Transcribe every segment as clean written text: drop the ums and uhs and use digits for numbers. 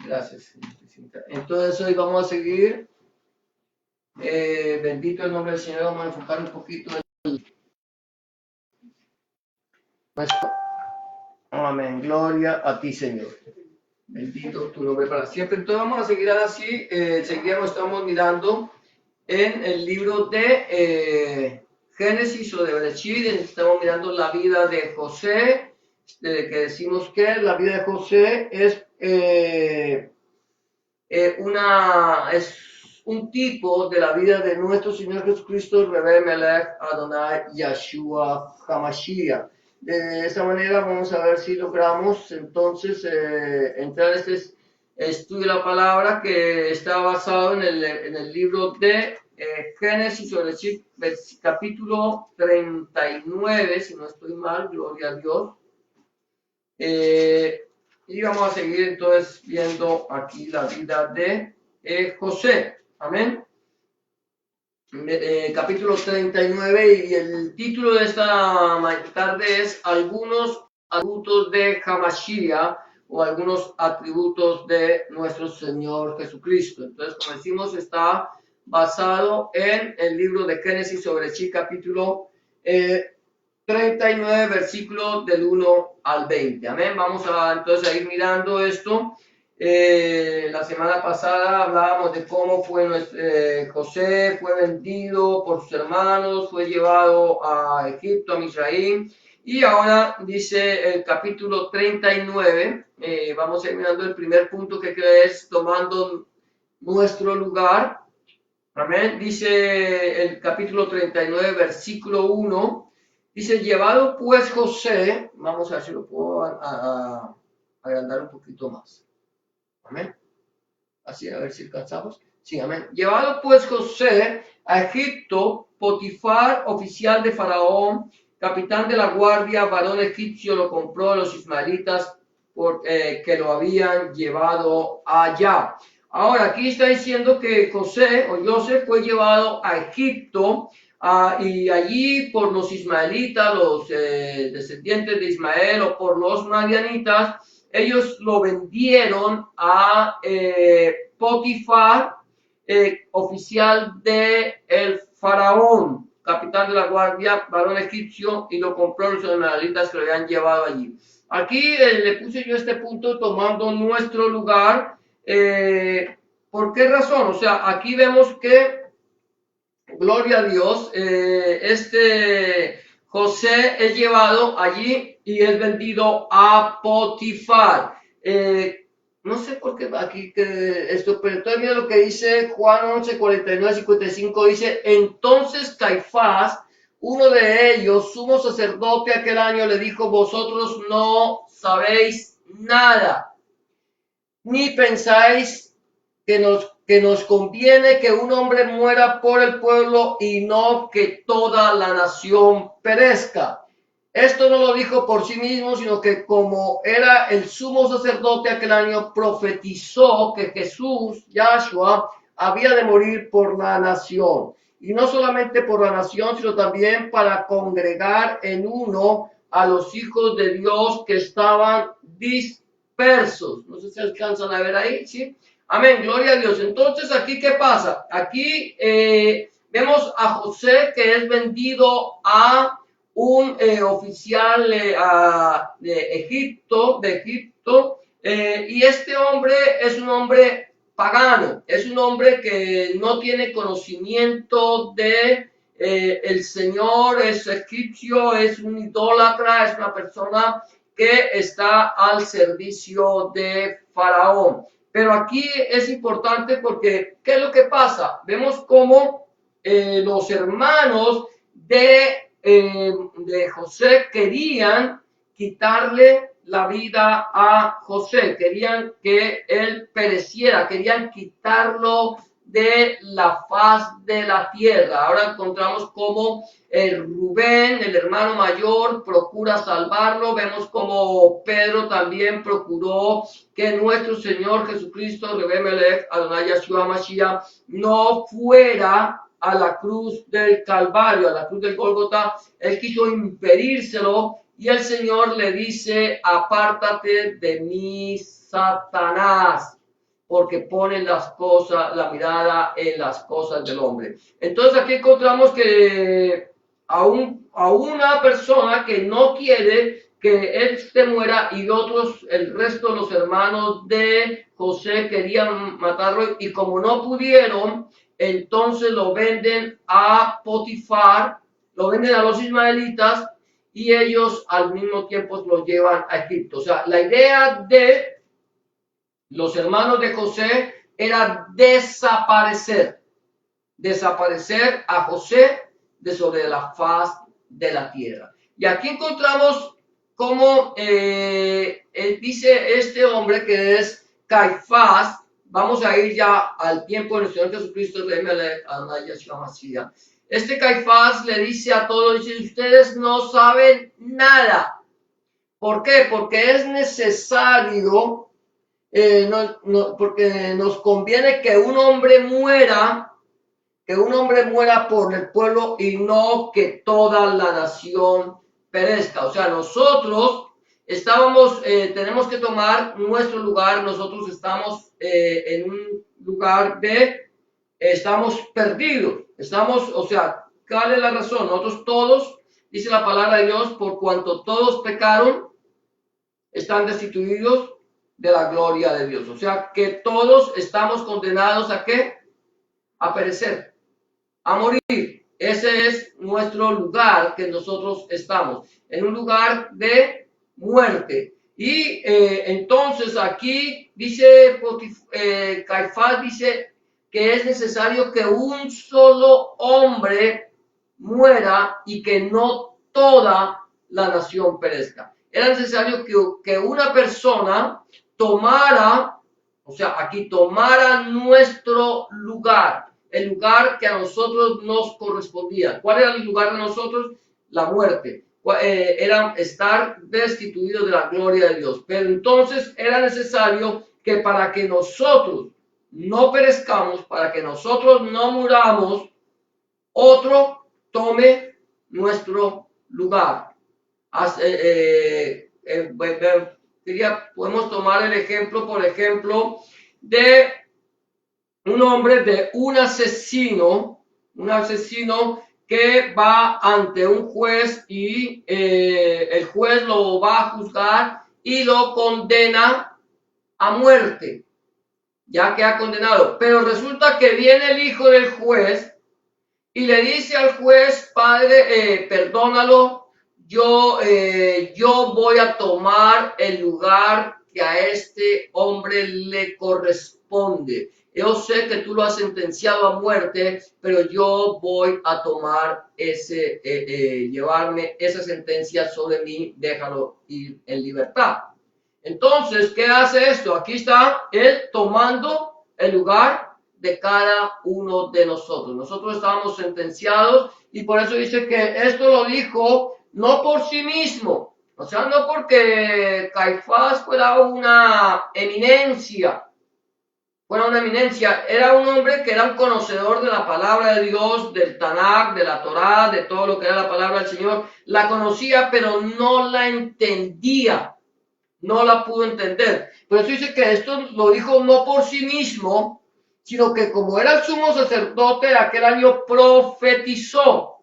Gracias. Entonces hoy vamos a seguir. Bendito el nombre del Señor. Vamos a enfocar un poquito en nuestro. Amén. Gloria a ti, Señor. Bendito tu nombre para siempre. Entonces vamos a seguir así. Seguimos, estamos mirando en el libro de Génesis o de Bereshit. Estamos mirando la vida de José. Que decimos que la vida de José es es un tipo de la vida de nuestro Señor Jesucristo, Rebe Melech Adonai Yeshua Hamashiach. De esa manera vamos a ver si logramos entonces entrar en este estudio de la palabra que está basado en el libro de Génesis, sobre el capítulo 39, si no estoy mal, gloria a Dios. Y vamos a seguir entonces viendo aquí la vida de José. Amén. Capítulo 39 y el título de esta tarde es Algunos atributos de Hamashiach o algunos atributos de nuestro Señor Jesucristo. Entonces, como decimos, está basado en el libro de Génesis sobre sí, capítulo 39, versículos del 1 al 20. Amén. Vamos a entonces a ir mirando esto. La semana pasada hablábamos de cómo fue José fue vendido por sus hermanos, fue llevado a Egipto, a Misraim, y ahora dice el capítulo 39, vamos a ir mirando el primer punto que es tomando nuestro lugar. Amén. Dice el capítulo 39, versículo 1, dice, llevado pues José, vamos a ver si lo puedo agrandar un poquito más. Amén. Así, a ver si alcanzamos. Sí, amén. Llevado pues José a Egipto, Potifar, oficial de Faraón, capitán de la guardia, varón egipcio, lo compró a los ismaelitas que lo habían llevado allá. Ahora, aquí está diciendo que José o José fue llevado a Egipto y allí por los ismaelitas, los descendientes de Ismael o por los madianitas, ellos lo vendieron a Potifar, oficial de el faraón, capitán de la guardia, varón egipcio, y lo compró los ismaelitas que lo habían llevado allí. Aquí le puse yo este punto tomando nuestro lugar. ¿Por qué razón? O sea, aquí vemos que, gloria a Dios, José es llevado allí y es vendido a Potifar. No sé por qué aquí esto, pero entonces mira lo que dice Juan 11, 49, 55, dice, entonces Caifás, uno de ellos, sumo sacerdote aquel año, le dijo, vosotros no sabéis nada, ni pensáis que nos conviene que un hombre muera por el pueblo y no que toda la nación perezca. Esto no lo dijo por sí mismo, sino que como era el sumo sacerdote aquel año, profetizó que Jesús, Yahshua, había de morir por la nación. Y no solamente por la nación, sino también para congregar en uno a los hijos de Dios que estaban dispersos. No sé si alcanzan a ver ahí, ¿sí? Amén, gloria a Dios. Entonces, ¿aquí qué pasa? Aquí vemos a José que es vendido a un oficial de Egipto, y este hombre es un hombre pagano, es un hombre que no tiene conocimiento de el Señor, es egipcio, es un idólatra, es una persona que está al servicio de Faraón. Pero aquí es importante porque, ¿qué es lo que pasa? Vemos cómo los hermanos de José querían quitarle la vida a José, querían que él pereciera, querían quitarlo de la faz de la tierra. Ahora encontramos cómo Rubén, el hermano mayor, procura salvarlo. Vemos como Pedro también procuró que nuestro Señor Jesucristo, Rebe Melech Adonai Yeshua Mashiach, no fuera a la cruz del Calvario, a la cruz del Gólgota. Él quiso impedírselo y el Señor le dice, apártate de mí, Satanás. porque ponen las cosas, la mirada en las cosas del hombre. Entonces aquí encontramos que a una persona que no quiere que él se muera y otros, el resto de los hermanos de José querían matarlo y como no pudieron, entonces lo venden a Potifar, lo venden a los ismaelitas y ellos al mismo tiempo los llevan a Egipto. O sea, la idea de los hermanos de José era desaparecer a José de sobre la faz de la tierra. Y aquí encontramos cómo dice este hombre que es Caifás. Vamos a ir ya al tiempo de nuestro Señor Jesucristo. Este Caifás le dice a todos, dice, ustedes no saben nada. ¿Por qué? Porque es necesario, porque nos conviene que un hombre muera por el pueblo y no que toda la nación perezca. O sea, nosotros tenemos que tomar nuestro lugar, nosotros estamos en un lugar estamos perdidos, o sea, ¿cuál es la razón? Nosotros todos, dice la palabra de Dios, por cuanto todos pecaron, están destituidos de la gloria de Dios. O sea, que todos estamos condenados ¿a qué? A perecer, a morir. Ese es nuestro lugar que nosotros estamos, en un lugar de muerte. Y entonces aquí dice, Caifás dice que es necesario que un solo hombre muera y que no toda la nación perezca. Era necesario que una persona tomara, o sea, aquí tomara nuestro lugar, el lugar que a nosotros nos correspondía. ¿Cuál era el lugar de nosotros? La muerte. Era estar destituidos de la gloria de Dios. Pero entonces era necesario que para que nosotros no perezcamos, para que nosotros no muramos, otro tome nuestro lugar. Podemos tomar el ejemplo, por ejemplo, de un hombre, de un asesino que va ante un juez y el juez lo va a juzgar y lo condena a muerte. Ya que ha condenado. Pero resulta que viene el hijo del juez y le dice al juez, padre, perdónalo, yo voy a tomar el lugar que a este hombre le corresponde. Yo sé que tú lo has sentenciado a muerte, pero yo voy a tomar llevarme esa sentencia sobre mí, déjalo ir en libertad. Entonces, ¿qué hace esto? Aquí está él tomando el lugar de cada uno de nosotros. Nosotros estábamos sentenciados y por eso dice que esto lo dijo no por sí mismo, o sea, no porque Caifás fuera una eminencia, era un hombre que era un conocedor de la palabra de Dios, del Tanakh, de la Torá, de todo lo que era la palabra del Señor, la conocía pero no la entendía. No la pudo entender. Por eso dice que esto lo dijo no por sí mismo, sino que como era el sumo sacerdote de aquel año, profetizó,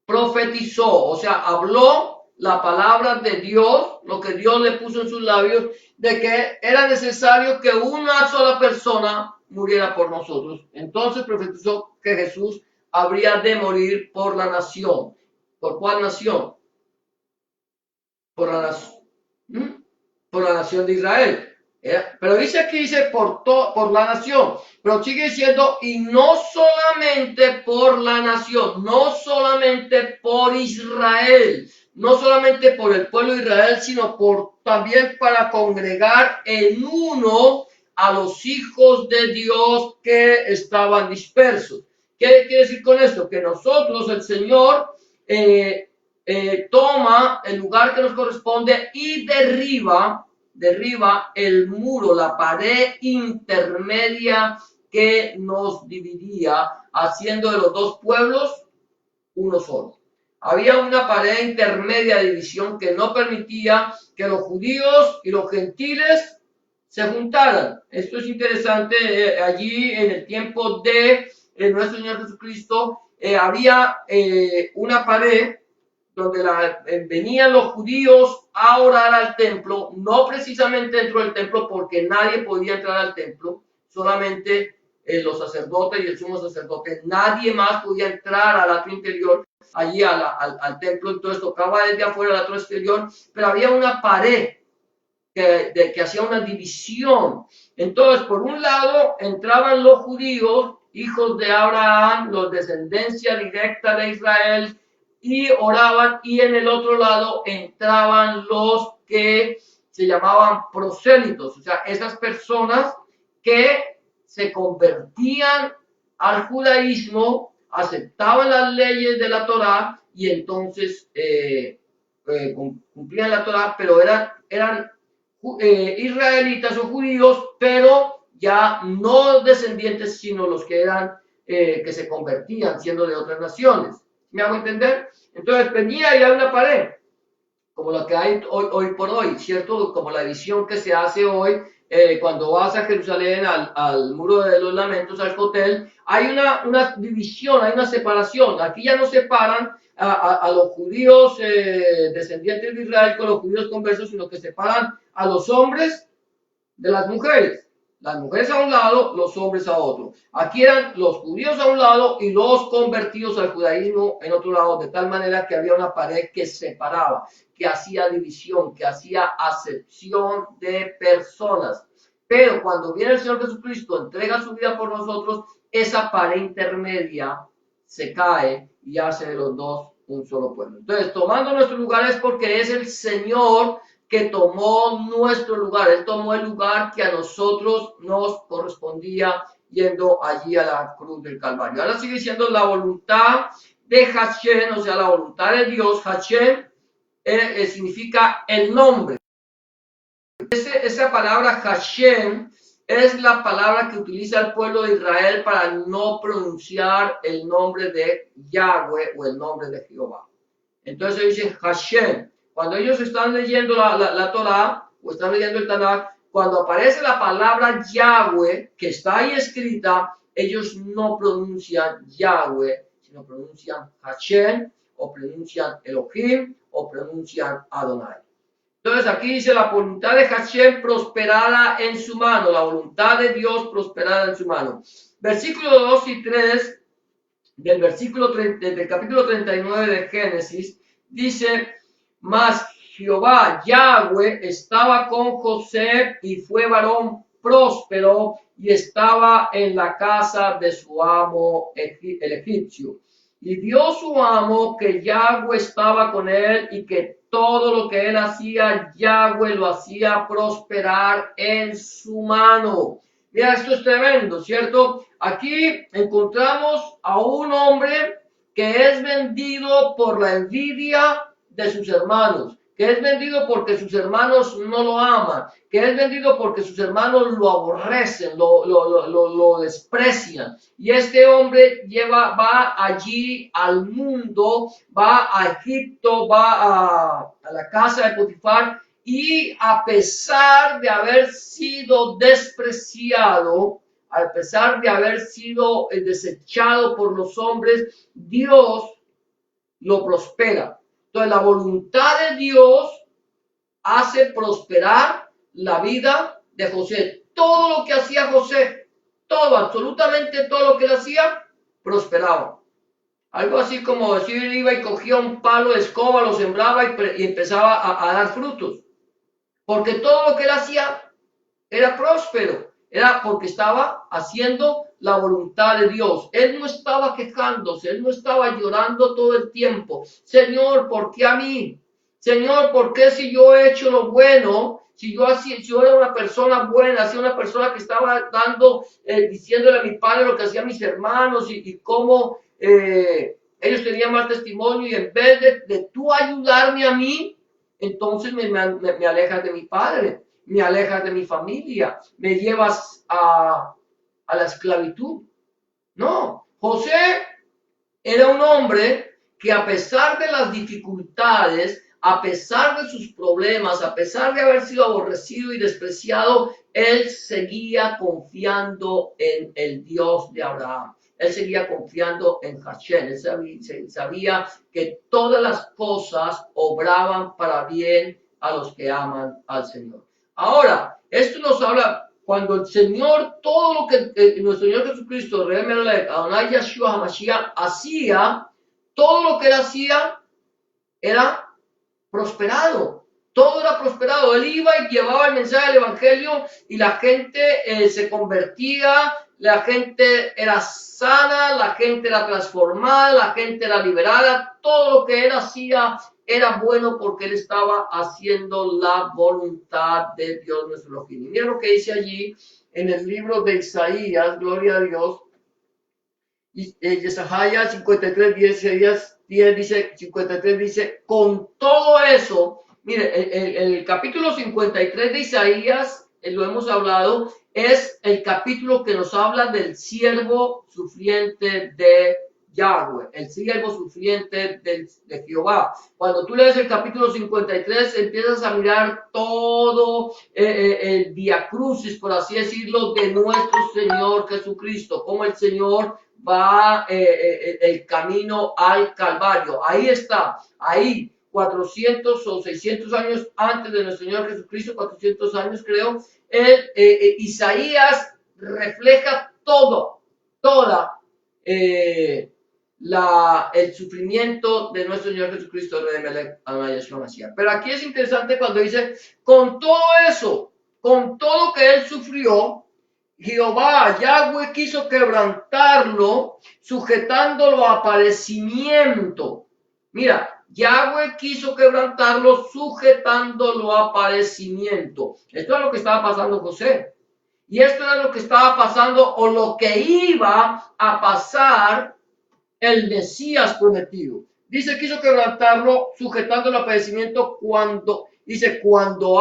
o sea, habló la palabra de Dios, lo que Dios le puso en sus labios, de que era necesario que una sola persona muriera por nosotros. Entonces profetizó que Jesús habría de morir por la nación. ¿Por cuál nación? Por la nación. Por la nación de Israel. Pero dice aquí, dice por la nación, pero sigue diciendo, y no solamente por la nación, no solamente por Israel, no solamente por el pueblo de Israel, sino también para congregar en uno a los hijos de Dios que estaban dispersos. ¿Qué quiere decir con esto? Que nosotros, el Señor, toma el lugar que nos corresponde y derriba el muro, la pared intermedia que nos dividía, haciendo de los dos pueblos uno solo. Había una pared intermedia de división que no permitía que los judíos y los gentiles se juntaran. Esto es interesante. Allí en el tiempo de nuestro Señor Jesucristo había una pared donde venían los judíos a orar al templo, no precisamente dentro del templo porque nadie podía entrar al templo, solamente los sacerdotes y el sumo sacerdote, nadie más podía entrar al atrio interior, allí al templo, entonces tocaba desde afuera el atrio exterior, pero había una pared que hacía una división. Entonces, por un lado, entraban los judíos, hijos de Abraham, los descendencia directa de Israel, y oraban, y en el otro lado entraban los que se llamaban prosélitos, o sea, esas personas que se convertían al judaísmo, aceptaban las leyes de la Torá y entonces cumplían la Torá, pero eran israelitas o judíos, pero ya no descendientes, sino los que eran, que se convertían siendo de otras naciones. ¿Me hago entender? Entonces venía y había una pared, como la que hay hoy por hoy, ¿cierto? Como la división que se hace hoy cuando vas a Jerusalén al muro de los lamentos, al hotel, hay una división, hay una separación. Aquí ya no separan a los judíos descendientes de Israel con los judíos conversos, sino que separan a los hombres de las mujeres. Las mujeres a un lado, los hombres a otro. Aquí eran los judíos a un lado y los convertidos al judaísmo en otro lado, de tal manera que había una pared que separaba, que hacía división, que hacía acepción de personas. Pero cuando viene el Señor Jesucristo, entrega su vida por nosotros, esa pared intermedia se cae y hace de los dos un solo pueblo. Entonces, tomando nuestro lugar es porque es el Señor que tomó nuestro lugar. Él tomó el lugar que a nosotros nos correspondía yendo allí a la cruz del Calvario. Ahora sigue siendo la voluntad de Hashem, o sea, la voluntad de Dios. Hashem significa el nombre. Esa palabra Hashem es la palabra que utiliza el pueblo de Israel para no pronunciar el nombre de Yahweh o el nombre de Jehová. Entonces dicen Hashem. Cuando ellos están leyendo la Torah o están leyendo el Tanakh, cuando aparece la palabra Yahweh, que está ahí escrita, ellos no pronuncian Yahweh, sino pronuncian Hashem, o pronuncian Elohim, o pronuncian Adonai. Entonces aquí dice la voluntad de Hashem prosperada en su mano, la voluntad de Dios prosperada en su mano. Versículos 2 y 3 del capítulo 39 de Génesis, dice, mas Jehová, Yahweh, estaba con José y fue varón próspero y estaba en la casa de su amo el egipcio. Y vio su amo que Yahweh estaba con él y que todo lo que él hacía, Yahweh lo hacía prosperar en su mano. Mira, esto es tremendo, ¿cierto? Aquí encontramos a un hombre que es vendido por la envidia de sus hermanos, que es vendido porque sus hermanos no lo aman, que es vendido porque sus hermanos lo aborrecen, lo desprecian. Y este hombre va allí al mundo, va a Egipto, va a la casa de Potifar, y a pesar de haber sido despreciado, a pesar de haber sido desechado por los hombres, Dios lo prospera. Entonces, la voluntad de Dios hace prosperar la vida de José. Todo lo que hacía José, todo, absolutamente todo lo que él hacía, prosperaba. Algo así como decir, iba y cogía un palo de escoba, lo sembraba y empezaba a dar frutos. Porque todo lo que él hacía era próspero. Era porque estaba haciendo la voluntad de Dios. Él no estaba quejándose, él no estaba llorando todo el tiempo. Señor, ¿por qué a mí? Señor, ¿por qué si yo he hecho lo bueno? Si yo era una persona buena, si una persona que estaba diciéndole a mi padre lo que hacían mis hermanos y cómo ellos tenían más testimonio y en vez de tú ayudarme a mí, entonces me alejas de mi padre, me alejas de mi familia, me llevas a la esclavitud. No, José era un hombre que a pesar de las dificultades, a pesar de sus problemas, a pesar de haber sido aborrecido y despreciado, él seguía confiando en el Dios de Abraham. Él seguía confiando en Hashem. Él sabía que todas las cosas obraban para bien a los que aman al Señor. Ahora, esto nos habla cuando el Señor, todo lo que nuestro Señor Jesucristo, Rey Melech, Adonai Yeshua HaMashiach, hacía, todo lo que él hacía era prosperado. Todo era prosperado. Él iba y llevaba el mensaje del Evangelio y la gente se convertía, la gente era sana, la gente era transformada, la gente era liberada. Todo lo que él hacía era bueno porque él estaba haciendo la voluntad de Dios nuestro Elohim. Y miren lo que dice allí en el libro de Isaías, gloria a Dios. Isaías 53, 10 dice, 53 dice, con todo eso, mire, el capítulo 53 de Isaías, lo hemos hablado, es el capítulo que nos habla del siervo sufriente de Yahweh, el siervo sufriente de Jehová. Cuando tú lees el capítulo 53, empiezas a mirar todo el viacrucis, por así decirlo, de nuestro Señor Jesucristo, como el Señor va el camino al Calvario. Ahí está, ahí 400 o 600 años antes de nuestro Señor Jesucristo, 400 años creo, Isaías refleja toda el sufrimiento de nuestro Señor Jesucristo, Rey de Melech, Adonai Yeshua Mashiach. Pero aquí es interesante cuando dice, con todo eso, con todo que él sufrió, Jehová, Yahweh quiso quebrantarlo, sujetándolo a padecimiento. Mira, Yahweh quiso quebrantarlo, sujetándolo a padecimiento. Esto es lo que estaba pasando José. Y esto era lo que estaba pasando o lo que iba a pasar el Mesías prometido. Dice, quiso quebrantarlo, sujetándolo a padecimiento cuando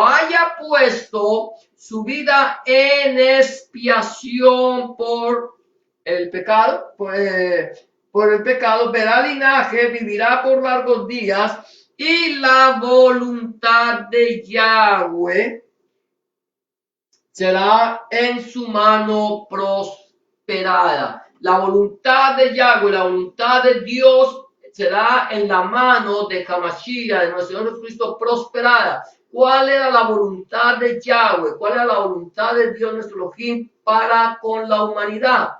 haya puesto su vida en expiación por el pecado, por el pecado, verá linaje, vivirá por largos días y la voluntad de Yahweh será en su mano prosperada. La voluntad de Yahweh, la voluntad de Dios será en la mano de Hamashiach, de nuestro Señor Jesucristo, prosperada. ¿Cuál era la voluntad de Yahweh? ¿Cuál era la voluntad de Dios nuestro Elohim para con la humanidad?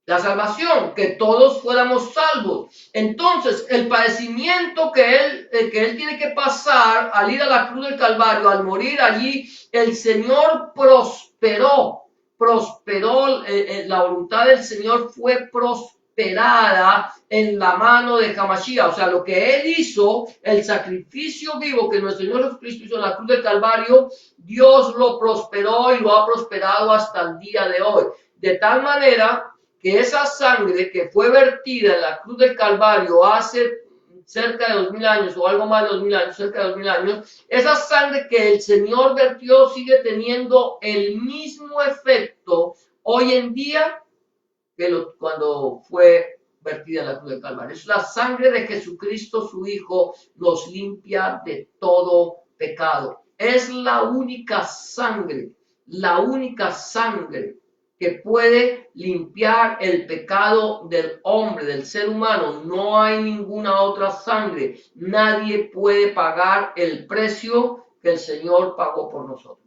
La salvación, que todos fuéramos salvos. Entonces, el padecimiento que él tiene que pasar al ir a la cruz del Calvario, al morir allí, el Señor prosperó, la voluntad del Señor fue prosperada en la mano de Hamashiach. O sea, lo que él hizo, el sacrificio vivo que nuestro Señor Jesucristo hizo en la cruz del Calvario, Dios lo prosperó y lo ha prosperado hasta el día de hoy. De tal manera que esa sangre que fue vertida en la cruz del Calvario hace cerca de 2000 años o algo más de 2000 años, cerca de 2000 años, esa sangre que el Señor vertió sigue teniendo el mismo efecto hoy en día que cuando fue vertida en la cruz del Calvario. Es la sangre de Jesucristo, su Hijo, nos limpia de todo pecado. Es la única sangre que puede limpiar el pecado del hombre, del ser humano. No hay ninguna otra sangre. Nadie puede pagar el precio que el Señor pagó por nosotros.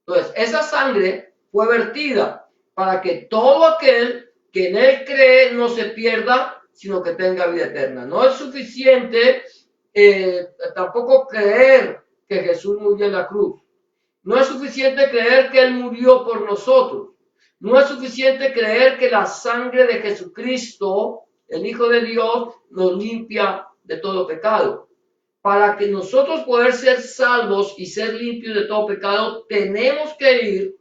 Entonces, esa sangre fue vertida para que todo aquel que en él cree no se pierda, sino que tenga vida eterna. No es suficiente tampoco creer que Jesús murió en la cruz. No es suficiente creer que él murió por nosotros. No es suficiente creer que la sangre de Jesucristo, el Hijo de Dios, nos limpia de todo pecado. Para que nosotros poder ser salvos y ser limpios de todo pecado, tenemos que ir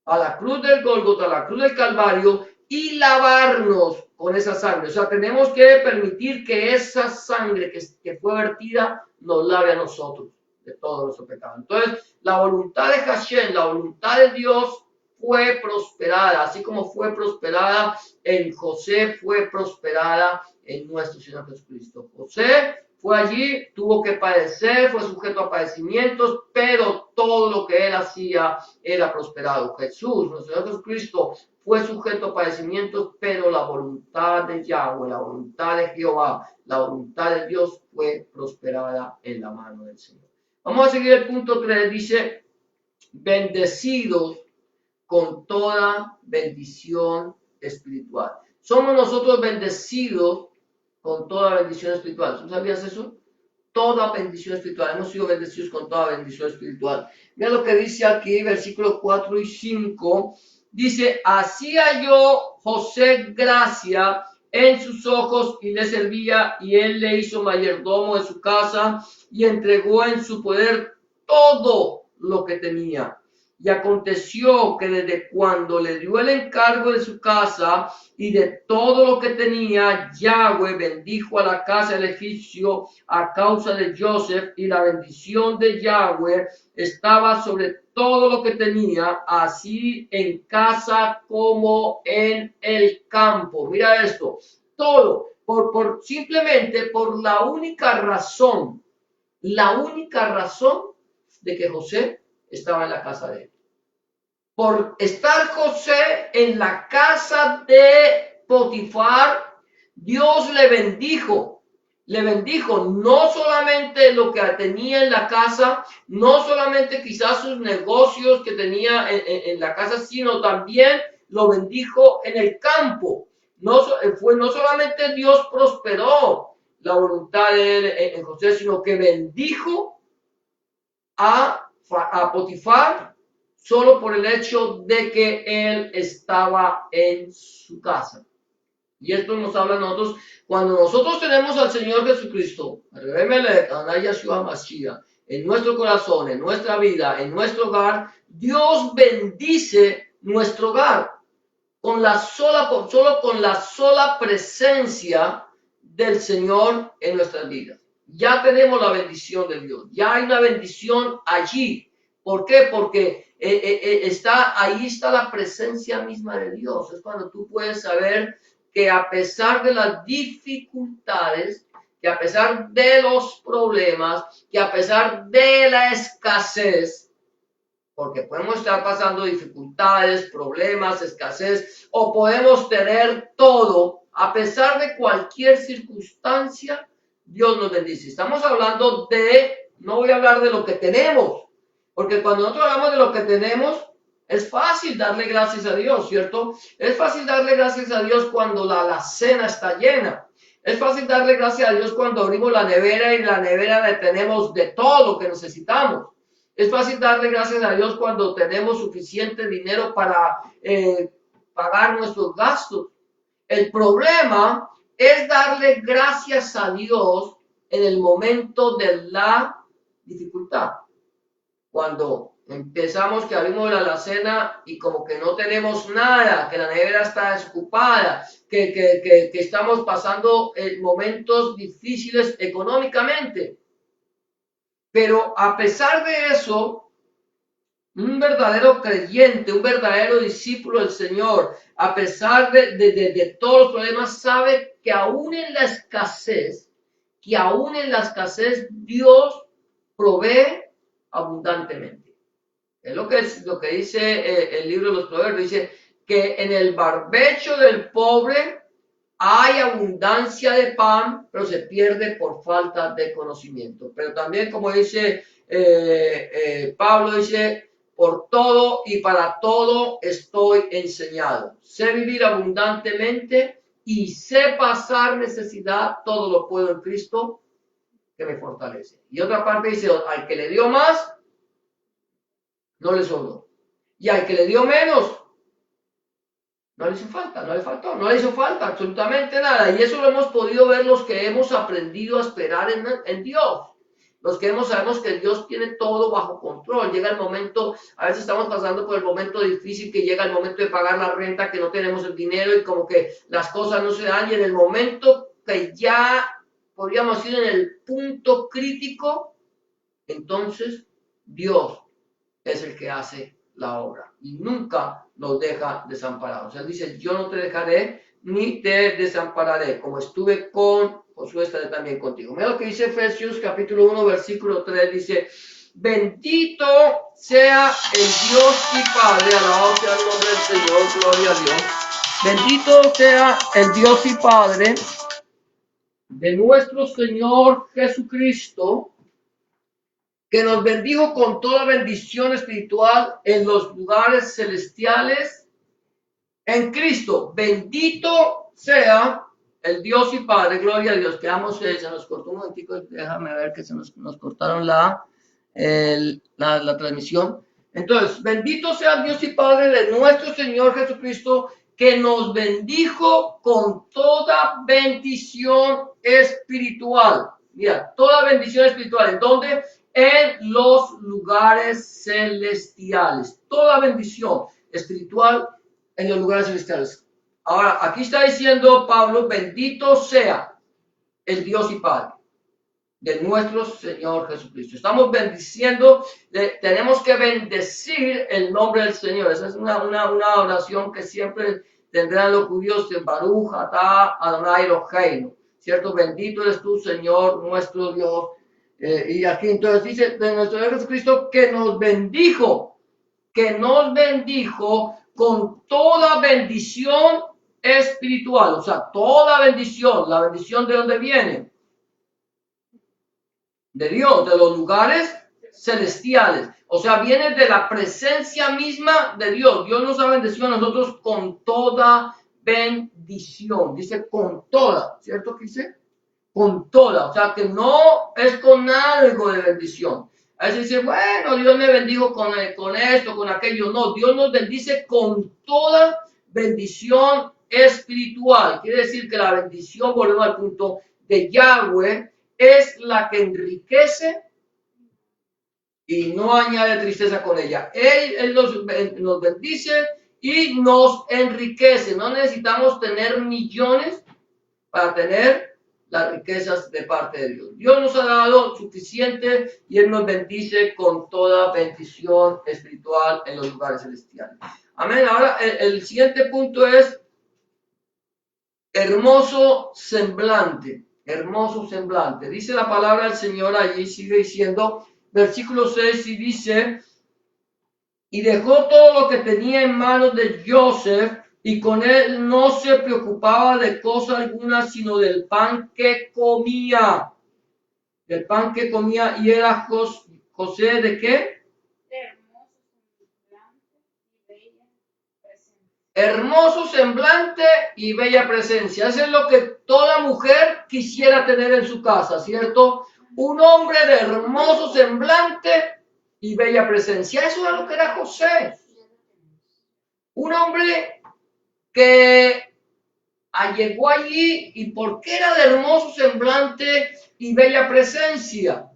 a la cruz del Gólgota, a la cruz del Calvario y lavarnos con esa sangre. O sea, tenemos que permitir que esa sangre que fue vertida nos lave a nosotros de todo nuestro pecado. Entonces, la voluntad de Hashem, la voluntad de Dios fue prosperada, así como fue prosperada en José, fue prosperada en nuestro Señor Jesucristo. José fue allí, tuvo que padecer, fue sujeto a padecimientos, pero todo lo que él hacía era prosperado. Jesús, nuestro Señor Jesucristo, fue sujeto a padecimientos, pero la voluntad de Yahweh, la voluntad de Jehová, la voluntad de Dios fue prosperada en la mano del Señor. Vamos a seguir el punto 3, dice, bendecidos con toda bendición espiritual. Somos nosotros bendecidos con toda bendición espiritual. ¿Tú sabías eso? Toda bendición espiritual. Hemos sido bendecidos con toda bendición espiritual. Mira lo que dice aquí, versículos 4 y 5. Dice, hacía yo José gracia en sus ojos y le servía, y él le hizo mayordomo de su casa y entregó en su poder todo lo que tenía. Y aconteció que desde cuando le dio el encargo de su casa y de todo lo que tenía, Yahweh bendijo a la casa del egipcio a causa de Joseph, y la bendición de Yahweh estaba sobre todo lo que tenía, así en casa como en el campo. Mira esto, todo, simplemente por la única razón de que José estaba en la casa de él. Por estar José en la casa de Potifar, Dios le bendijo no solamente lo que tenía en la casa, no solamente quizás sus negocios que tenía en la casa, sino también lo bendijo en el campo. No solamente Dios prosperó la voluntad de él en José, sino que bendijo a Potifar solo por el hecho de que él estaba en su casa. Y esto nos habla a nosotros, cuando nosotros tenemos al Señor Jesucristo, en nuestro corazón, en nuestra vida, en nuestro hogar, Dios bendice nuestro hogar solo con la sola presencia del Señor en nuestras vidas. Ya tenemos la bendición de Dios, ya hay una bendición allí. ¿Por qué? Porque ahí está la presencia misma de Dios. Es cuando tú puedes saber que a pesar de las dificultades, que a pesar de los problemas, que a pesar de la escasez, porque podemos estar pasando dificultades, problemas, escasez, o podemos tener todo, a pesar de cualquier circunstancia, Dios nos bendice. Estamos hablando no voy a hablar de lo que tenemos, porque cuando nosotros hablamos de lo que tenemos, es fácil darle gracias a Dios, ¿cierto? Es fácil darle gracias a Dios cuando la alacena está llena. Es fácil darle gracias a Dios cuando abrimos la nevera y la nevera tenemos de todo lo que necesitamos. Es fácil darle gracias a Dios cuando tenemos suficiente dinero para pagar nuestros gastos. El problema es darle gracias a Dios en el momento de la dificultad. Cuando empezamos que abrimos la alacena y como que no tenemos nada, que la nevera está desocupada, que estamos pasando momentos difíciles económicamente. Pero a pesar de eso, un verdadero creyente, un verdadero discípulo del Señor, a pesar de todos los problemas, sabe que aún en la escasez, Dios provee abundantemente. Es lo que dice el libro de los Proverbios, dice que en el barbecho del pobre hay abundancia de pan, pero se pierde por falta de conocimiento. Pero también, como dice Pablo, dice, por todo y para todo estoy enseñado. Sé vivir abundantemente y sé pasar necesidad, todo lo puedo en Cristo que me fortalece. Y otra parte dice, al que le dio más, no le sobró. Y al que le dio menos, no le hizo falta, no le faltó, no le hizo falta absolutamente nada. Y eso lo hemos podido ver los que hemos aprendido a esperar en Dios. Los que sabemos que Dios tiene todo bajo control. Llega el momento, a veces estamos pasando por el momento difícil, que llega el momento de pagar la renta, que no tenemos el dinero y como que las cosas no se dan. Y en el momento que ya podríamos ir en el punto crítico, entonces Dios es el que hace la obra y nunca nos deja desamparados. Él dice, yo no te dejaré ni te desampararé. Como estuve con Josué, estaré también contigo. Mira lo que dice Efesios capítulo 1, versículo 3. Dice, bendito sea el Dios y Padre, alabado sea el nombre del Señor, gloria a Dios. Bendito sea el Dios y Padre de nuestro Señor Jesucristo, que nos bendijo con toda bendición espiritual en los lugares celestiales en Cristo. Bendito sea el Dios y Padre, gloria a Dios. Quedamos, se nos cortó un momentico, déjame ver que nos cortaron la transmisión. Entonces, bendito sea el Dios y Padre de nuestro Señor Jesucristo, que nos bendijo con toda bendición espiritual. Mira, toda bendición espiritual. ¿En dónde? En los lugares celestiales. Toda bendición espiritual en los lugares celestiales. Ahora, aquí está diciendo Pablo, bendito sea el Dios y Padre de nuestro Señor Jesucristo. Estamos bendiciendo, tenemos que bendecir el nombre del Señor. Esa es una oración que siempre tendrán los judíos en Baruch atah Adonai Eloheinu, ¿cierto? Bendito eres tú, Señor, nuestro Dios. Y aquí entonces dice de nuestro Señor Jesucristo que nos bendijo con toda bendición espiritual. O sea, toda bendición. ¿La bendición de dónde viene? De Dios, de los lugares celestiales. O sea, viene de la presencia misma de Dios. Dios nos ha bendecido a nosotros con toda bendición. Dice con toda, ¿cierto que dice? Con toda. O sea, que no es con algo de bendición. A veces dice, bueno, Dios me bendijo con esto, con aquello. No, Dios nos bendice con toda bendición espiritual. Quiere decir que la bendición, volvemos al punto de Yahweh, es la que enriquece y no añade tristeza con ella. Él nos bendice y nos enriquece. No necesitamos tener millones para tener las riquezas de parte de Dios. Dios nos ha dado suficiente y Él nos bendice con toda bendición espiritual en los lugares celestiales. Amén. Ahora el siguiente punto es hermoso semblante. Hermoso semblante. Dice la palabra del Señor allí, sigue diciendo, versículo 6, y dice, y dejó todo lo que tenía en manos de Joseph, y con él no se preocupaba de cosa alguna, sino del pan que comía. Del pan que comía, y era José ¿de qué? Hermoso semblante y bella presencia. Eso es lo que toda mujer quisiera tener en su casa, ¿cierto? Un hombre de hermoso semblante y bella presencia. Eso es lo que era José. Un hombre que llegó allí y porque era de hermoso semblante y bella presencia.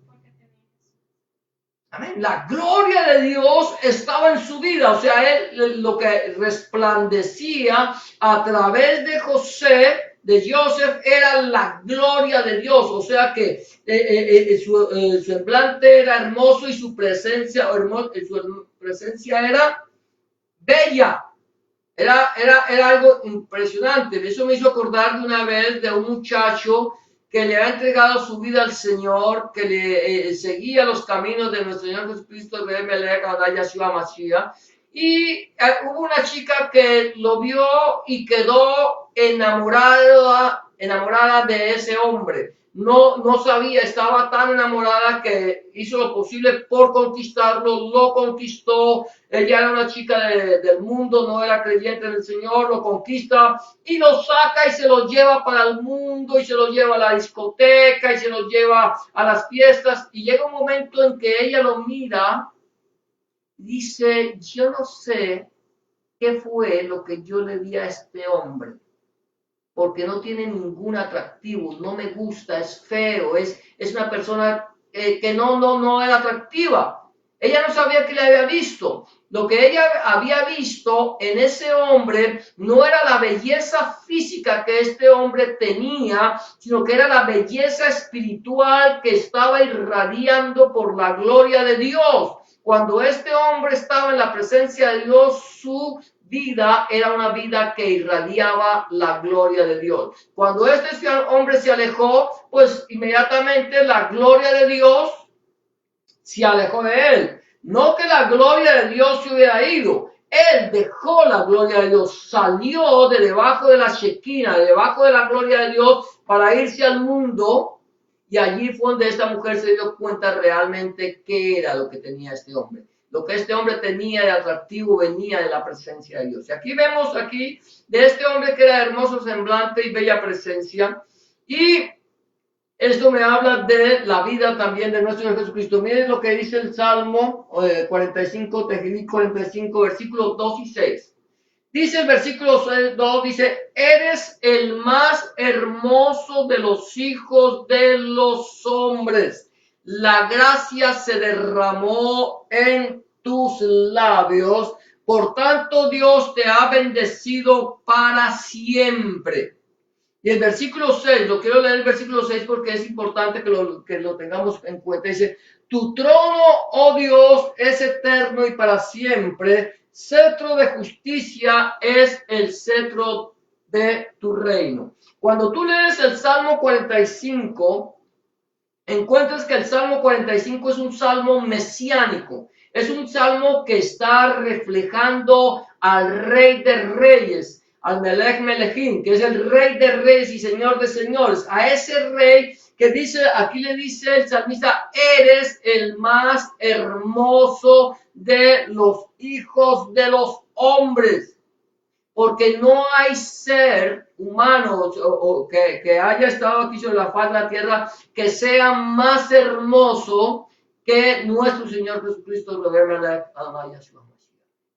Amén. La gloria de Dios estaba en su vida, o sea, él lo que resplandecía a través de Joseph, era la gloria de Dios, o sea que su semblante era hermoso y su presencia era bella. Era algo impresionante. Eso me hizo acordar de una vez de un muchacho que le ha entregado su vida al Señor, que le seguía los caminos de nuestro Señor Jesucristo, y hubo una chica que lo vio y quedó enamorada de ese hombre. No sabía, estaba tan enamorada que hizo lo posible por conquistarlo, lo conquistó. Ella era una chica del mundo, no era creyente en el Señor, lo conquista y lo saca y se lo lleva para el mundo y se lo lleva a la discoteca y se lo lleva a las fiestas. Y llega un momento en que ella lo mira y dice, yo no sé qué fue lo que yo le di a este hombre, porque no tiene ningún atractivo, no me gusta, es feo, es una persona que no era atractiva. Ella no sabía que le había visto. Lo que ella había visto en ese hombre no era la belleza física que este hombre tenía, sino que era la belleza espiritual que estaba irradiando por la gloria de Dios. Cuando este hombre estaba en la presencia de Dios, su vida era una vida que irradiaba la gloria de Dios. Cuando este hombre se alejó, pues inmediatamente la gloria de Dios se alejó de él. No que la gloria de Dios se hubiera ido. Él dejó la gloria de Dios, salió de debajo de la Shekinah, de debajo de la gloria de Dios para irse al mundo. Y allí fue donde esta mujer se dio cuenta realmente qué era lo que tenía este hombre. Lo que este hombre tenía de atractivo venía de la presencia de Dios. Y aquí vemos aquí de este hombre que era hermoso semblante y bella presencia. Y esto me habla de la vida también de nuestro Señor Jesucristo. Miren lo que dice el Salmo 45, Tehilim 45, versículos 2 y 6. Dice el versículo 2, dice, eres el más hermoso de los hijos de los hombres. La gracia se derramó en tus labios. Por tanto, Dios te ha bendecido para siempre. Y el versículo 6, lo quiero leer el versículo 6 porque es importante que lo tengamos en cuenta. Dice, tu trono, oh Dios, es eterno y para siempre. Cetro de justicia es el cetro de tu reino. Cuando tú lees el Salmo 45, encuentras que el Salmo 45 es un salmo mesiánico. Es un salmo que está reflejando al Rey de Reyes, al Melech Melechim, que es el Rey de Reyes y Señor de Señores. A ese Rey que dice, aquí le dice el salmista, eres el más hermoso de los hijos de los hombres. Porque no hay ser humano o que haya estado aquí sobre la faz de la tierra que sea más hermoso que nuestro Señor Jesucristo.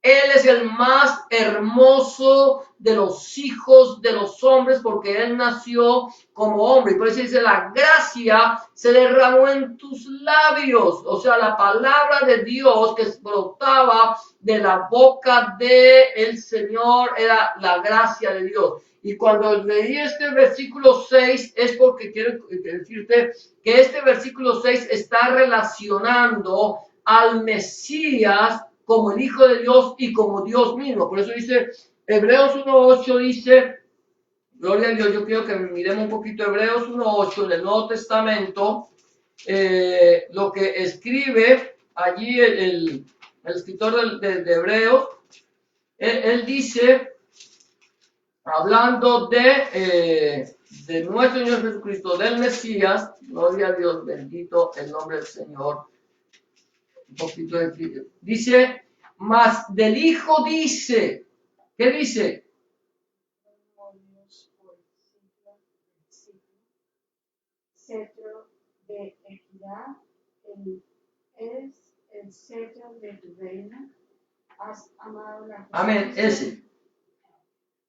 Él es el más hermoso de los hijos de los hombres porque Él nació como hombre. Y por eso dice, la gracia se derramó en tus labios. O sea, la palabra de Dios que brotaba de la boca del Señor era la gracia de Dios. Y cuando leí este versículo 6 es porque quiero decirte que este versículo 6 está relacionando al Mesías como el Hijo de Dios y como Dios mismo. Por eso dice, Hebreos 1.8 dice, gloria a Dios, yo quiero que miremos un poquito Hebreos 1.8 en el Nuevo Testamento, lo que escribe allí el escritor de Hebreos, él dice, hablando de nuestro Señor Jesucristo, del Mesías, gloria a Dios, bendito el nombre del Señor. Un poquito de, dice, mas del Hijo dice, ¿qué dice? Cetro de equidad, es el cetro de tu reino. Has amado la justicia. Amén, ese.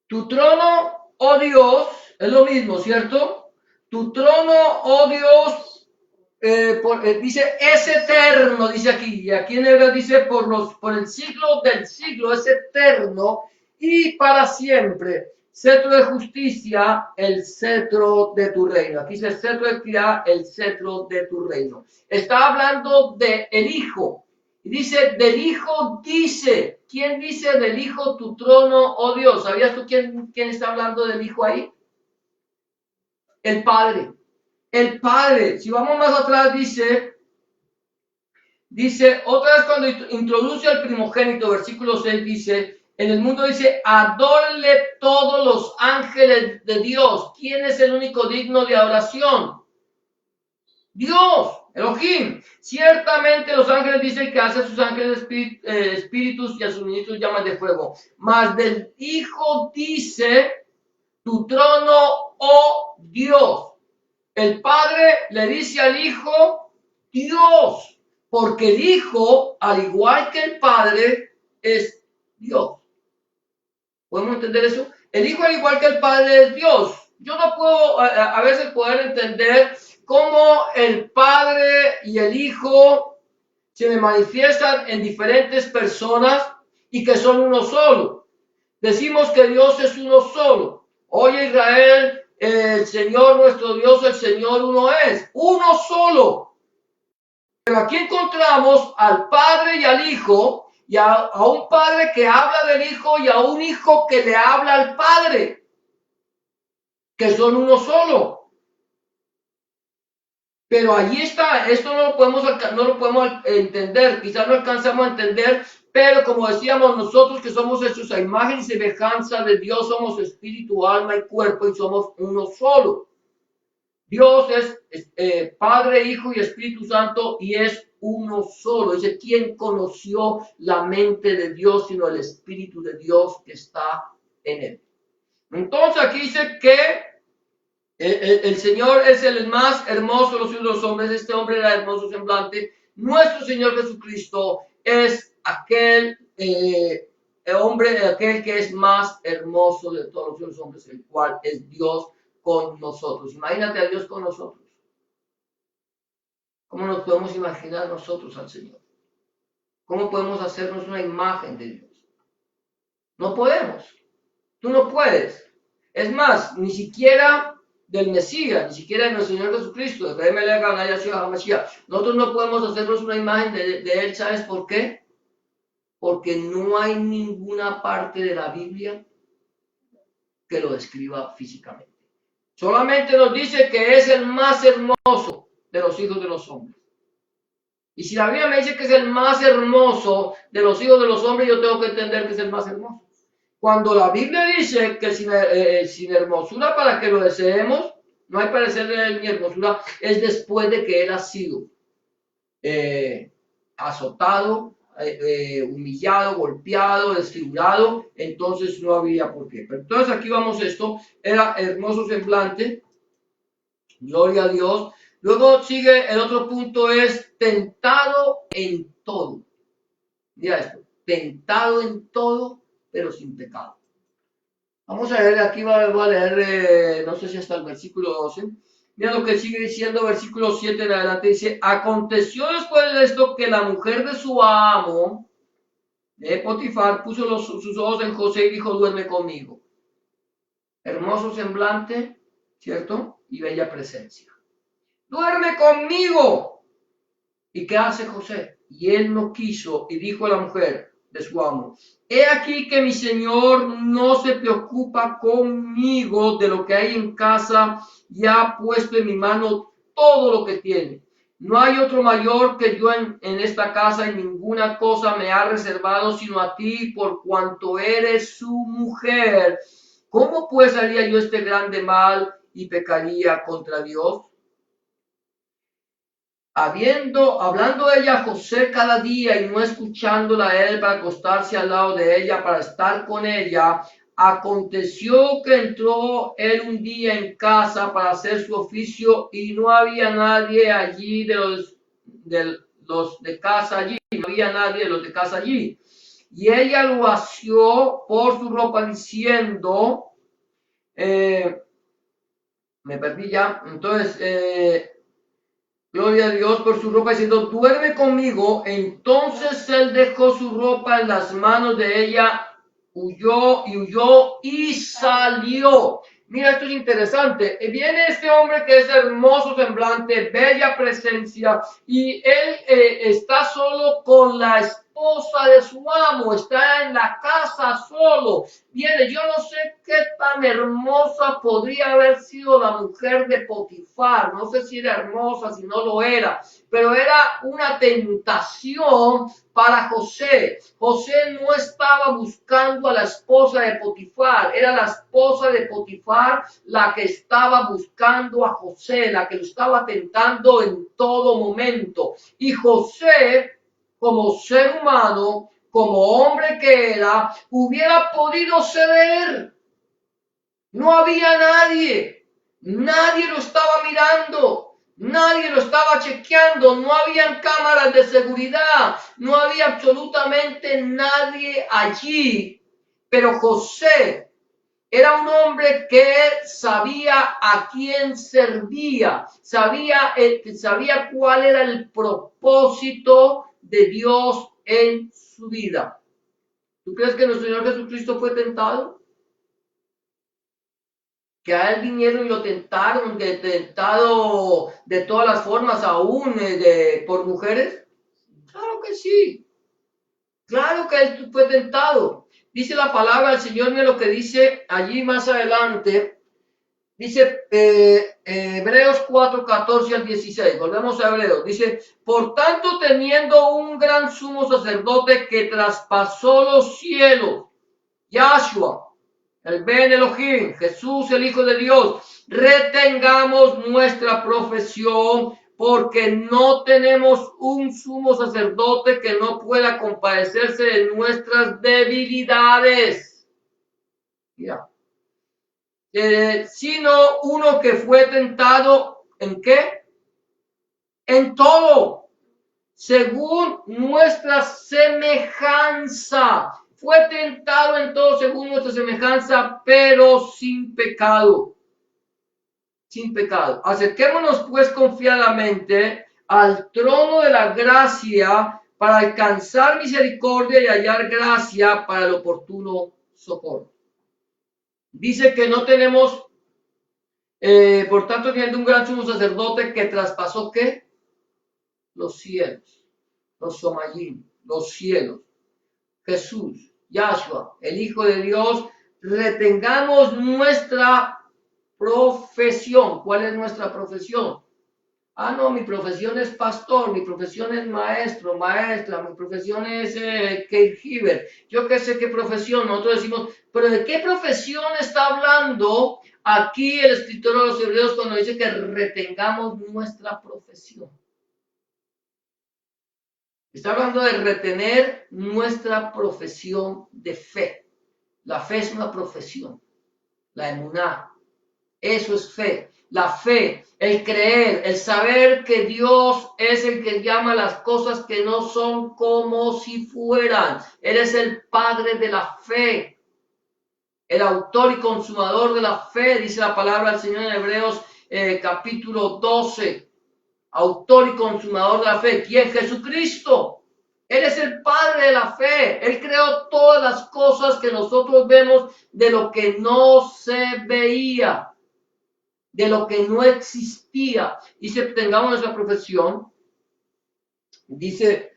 Tu trono, oh Dios, es lo mismo, ¿cierto? Tu trono, oh Dios, dice, es eterno, dice aquí, y aquí en hebreo dice, por el siglo del siglo, es eterno, y para siempre, cetro de justicia, el cetro de tu reino. Aquí dice, cetro de equidad, el cetro de tu reino. Está hablando de el Hijo, y dice, del Hijo dice, ¿quién dice del Hijo tu trono, oh Dios? ¿Sabías tú quién está hablando del Hijo ahí? El Padre. El Padre, si vamos más atrás, dice, otra vez cuando introduce al primogénito, versículo 6, dice, en el mundo dice, adórenle todos los ángeles de Dios. ¿Quién es el único digno de adoración? Dios, Elohim. Ciertamente los ángeles dicen que hace a sus ángeles espíritus y a sus ministros llamas de fuego. Mas del Hijo dice, tu trono, oh Dios. El Padre le dice al Hijo, Dios, porque el Hijo, al igual que el Padre, es Dios. ¿Podemos entender eso? El Hijo, al igual que el Padre, es Dios. Yo no puedo a veces poder entender cómo el Padre y el Hijo se me manifiestan en diferentes personas y que son uno solo. Decimos que Dios es uno solo. Oye, Israel, el Señor nuestro Dios, el Señor uno es, uno solo. Pero aquí encontramos al Padre y al Hijo, y a un padre que habla del hijo y a un hijo que le habla al padre, que son uno solo. Pero allí está, esto no lo podemos entender, quizás no alcanzamos a entender, pero como decíamos nosotros que somos hechos a imagen y semejanza de Dios, somos espíritu, alma y cuerpo y somos uno solo. Dios es Padre, Hijo y Espíritu Santo y es uno solo. Dice, ¿quién conoció la mente de Dios sino el Espíritu de Dios que está en él? Entonces aquí dice que el Señor es el más hermoso de los hijos de los hombres. Este hombre era hermoso semblante. Nuestro Señor Jesucristo es aquel hombre, aquel que es más hermoso de todos los hijos de los hombres, el cual es Dios con nosotros. Imagínate a Dios con nosotros. ¿Cómo nos podemos imaginar nosotros al Señor? ¿Cómo podemos hacernos una imagen de Dios? No podemos. Tú no puedes. Es más, ni siquiera del Mesías, ni siquiera de nuestro Señor Jesucristo. Nosotros no podemos hacernos una imagen de Él. ¿Sabes por qué? Porque no hay ninguna parte de la Biblia que lo describa físicamente. Solamente nos dice que es el más hermoso de los hijos de los hombres. Y si la Biblia me dice que es el más hermoso de los hijos de los hombres, yo tengo que entender que es el más hermoso. Cuando la Biblia dice que sin hermosura para que lo deseemos, no hay parecer de él ni hermosura, es después de que él ha sido azotado, humillado, golpeado, desfigurado, entonces no había por qué. Pero entonces aquí vamos esto, era hermoso semblante, gloria a Dios. Luego sigue el otro punto, es tentado en todo. Mira esto, tentado en todo, pero sin pecado. Vamos a leer, aquí voy a leer, no sé si hasta el versículo 12. Mira lo que sigue diciendo, versículo 7 en adelante, dice, aconteció después de esto que la mujer de su amo, de Potifar, puso sus ojos en José y dijo, duerme conmigo. Hermoso semblante, ¿cierto? Y bella presencia. Duerme conmigo. ¿Y qué hace José? Y él no quiso y dijo a la mujer de su amo, he aquí que mi señor no se preocupa conmigo de lo que hay en casa y ha puesto en mi mano todo lo que tiene. No hay otro mayor que yo en esta casa y ninguna cosa me ha reservado sino a ti por cuanto eres su mujer. ¿Cómo pues haría yo este grande mal y pecaría contra Dios? Hablando ella a José cada día y no escuchándola a él para acostarse al lado de ella, para estar con ella, aconteció que entró él un día en casa para hacer su oficio y no había nadie allí de los de casa allí, no había nadie de los de casa allí. Y ella lo asió por su ropa diciendo, me perdí ya, entonces, gloria a Dios por su ropa diciendo, duerme conmigo. Entonces él dejó su ropa en las manos de ella, huyó y salió. Mira, esto es interesante. Viene este hombre que es hermoso semblante, bella presencia, y él está solo con la esposa de su amo, está en la casa solo. Viene, yo no sé qué tan hermosa podría haber sido la mujer de Potifar, no sé si era hermosa, si no lo era, pero era una tentación para José. José no estaba buscando a la esposa de Potifar, era la esposa de Potifar la que estaba buscando a José, la que lo estaba tentando en todo momento. Y José, como ser humano, como hombre que era, hubiera podido ceder. No había nadie, nadie lo estaba mirando. Nadie lo estaba chequeando, no había cámaras de seguridad, no había absolutamente nadie allí. Pero José era un hombre que sabía a quién servía, sabía cuál era el propósito de Dios en su vida. ¿Tú crees que nuestro Señor Jesucristo fue tentado? Que a él vinieron y lo tentaron, tentado de todas las formas, aún por mujeres. Claro que sí. Claro que él fue tentado. Dice la palabra del Señor, mira lo que dice allí más adelante. Dice Hebreos 4, 14 al 16. Volvemos a Hebreos. Dice, por tanto, teniendo un gran sumo sacerdote que traspasó los cielos, Yahshua, el Ben Elohim, Jesús, el Hijo de Dios, retengamos nuestra profesión, porque no tenemos un sumo sacerdote que no pueda compadecerse de nuestras debilidades. Mira. Sino uno que fue tentado, ¿en qué? En todo, según nuestra semejanza. Fue tentado en todo según nuestra semejanza, pero sin pecado. Sin pecado. Acerquémonos pues confiadamente al trono de la gracia para alcanzar misericordia y hallar gracia para el oportuno socorro. Dice que no tenemos, por tanto, teniendo un gran sumo sacerdote que traspasó, ¿qué? Los cielos, los somayim, los cielos. Jesús, Yahshua, el Hijo de Dios, retengamos nuestra profesión. ¿Cuál es nuestra profesión? Ah, no, mi profesión es pastor, mi profesión es maestro, maestra, mi profesión es caregiver. Yo qué sé qué profesión. Nosotros decimos, pero ¿de qué profesión está hablando aquí el escritor de los Hebreos cuando dice que retengamos nuestra profesión? Está hablando de retener nuestra profesión de fe. La fe es una profesión. La emuná. Eso es fe. La fe, el creer, el saber que Dios es el que llama las cosas que no son como si fueran. Él es el Padre de la fe. El autor y consumador de la fe, dice la palabra del Señor en Hebreos capítulo 12. Autor y consumador de la fe. ¿Quién? Jesucristo. Él es el Padre de la fe. Él creó todas las cosas que nosotros vemos de lo que no se veía, de lo que no existía. Dice, tengamos nuestra profesión. Dice,